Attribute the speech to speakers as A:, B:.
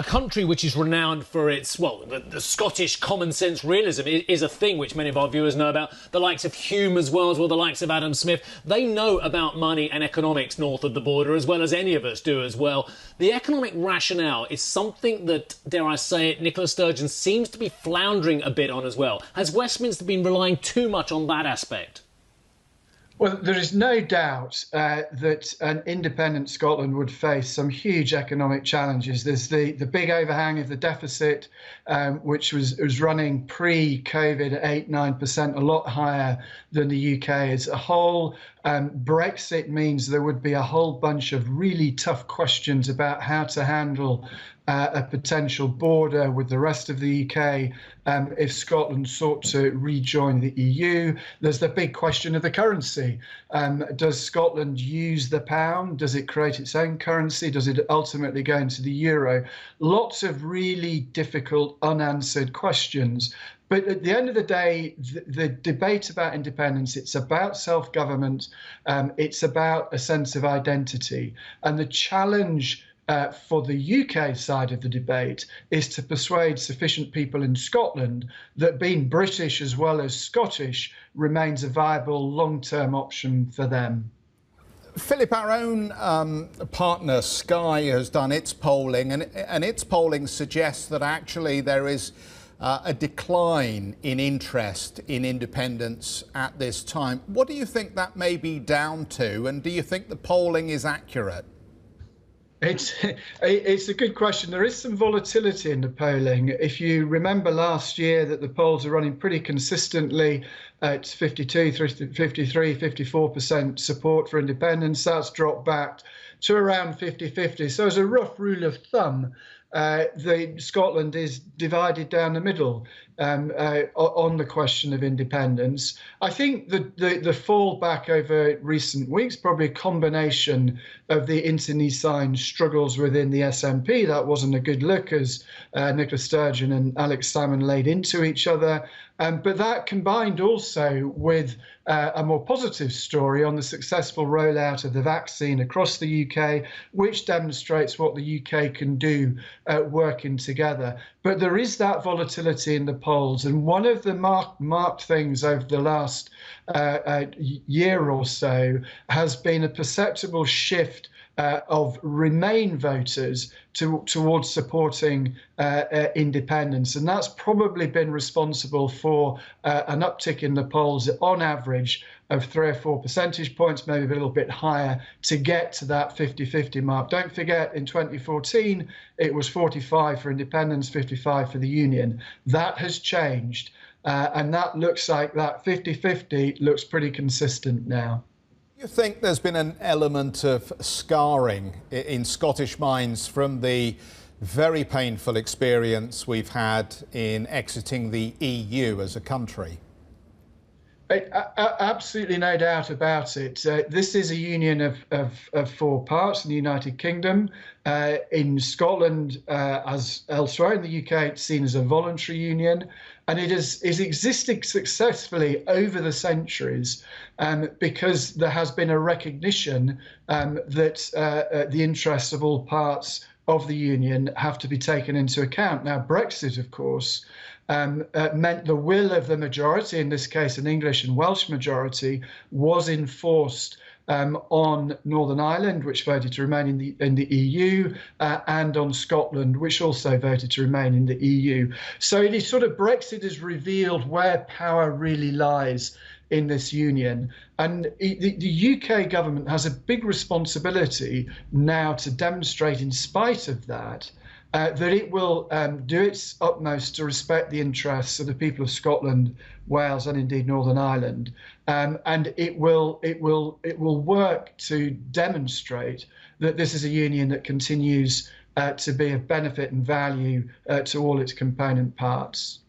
A: a country which is renowned for its, well, the Scottish common sense realism is a thing which many of our viewers know about. The likes of Hume as well, the likes of Adam Smith, they know about money and economics north of the border as well as any of us do as well. The economic rationale is something that, dare I say it, Nicola Sturgeon seems to be floundering a bit on as well. Has Westminster been relying too much on that aspect?
B: Well, there is no doubt that an independent Scotland would face some huge economic challenges. There's the big overhang of the deficit, which was running pre-COVID at 8-9%, a lot higher than the UK as a whole. Brexit means there would be a whole bunch of really tough questions about how to handle a potential border with the rest of the UK if Scotland sought to rejoin the EU. There's the big question of the currency. Does Scotland use the pound? Does it create its own currency? Does it ultimately go into the euro? Lots of really difficult unanswered questions. But at the end of the day, the debate about independence, it's about self-government, it's about a sense of identity. And the challenge for the UK side of the debate is to persuade sufficient people in Scotland that being British as well as Scottish remains a viable long-term option for them.
C: Philip, our own partner Sky has done its polling, and its polling suggests that actually there is a decline in interest in independence at this time. What do you think that may be down to, and do you think the polling is accurate?
B: It's a good question. There is some volatility in the polling. If you remember last year that the polls are running pretty consistently at 52, 53, 54% support for independence, that's dropped back to around 50-50. So as a rough rule of thumb, Scotland is divided down the middle on the question of independence. I think the fall back over recent weeks, probably a combination of the internecine struggles within the SNP. That wasn't a good look as Nicola Sturgeon and Alex Salmond laid into each other. But that combined also with a more positive story on the successful rollout of the vaccine across the UK, which demonstrates what the UK can do working together. But there is that volatility in the polls. And one of the marked things over the last year or so has been a perceptible shift of Remain voters towards supporting independence. And that's probably been responsible for an uptick in the polls on average of 3 or 4 percentage points, maybe a little bit higher, to get to that 50-50 mark. Don't forget, in 2014, it was 45 for independence, 55 for the union. That has changed. And that looks like that 50-50 looks pretty consistent now.
C: Do you think there's been an element of scarring in Scottish minds from the very painful experience we've had in exiting the EU as a country?
B: Absolutely no doubt about it. This is a union of 4 parts in the United Kingdom. In Scotland, as elsewhere in the UK, it's seen as a voluntary union. And it is existing successfully over the centuries because there has been a recognition that the interests of all parts of the union have to be taken into account. Now, Brexit, of course, meant the will of the majority, in this case an English and Welsh majority, was enforced on Northern Ireland, which voted to remain in the EU, and on Scotland, which also voted to remain in the EU. So it is sort of Brexit has revealed where power really lies in this union. And the UK government has a big responsibility now to demonstrate, in spite of that, that it will do its utmost to respect the interests of the people of Scotland, Wales, and indeed Northern Ireland, and it will work to demonstrate that this is a union that continues to be of benefit and value to all its component parts.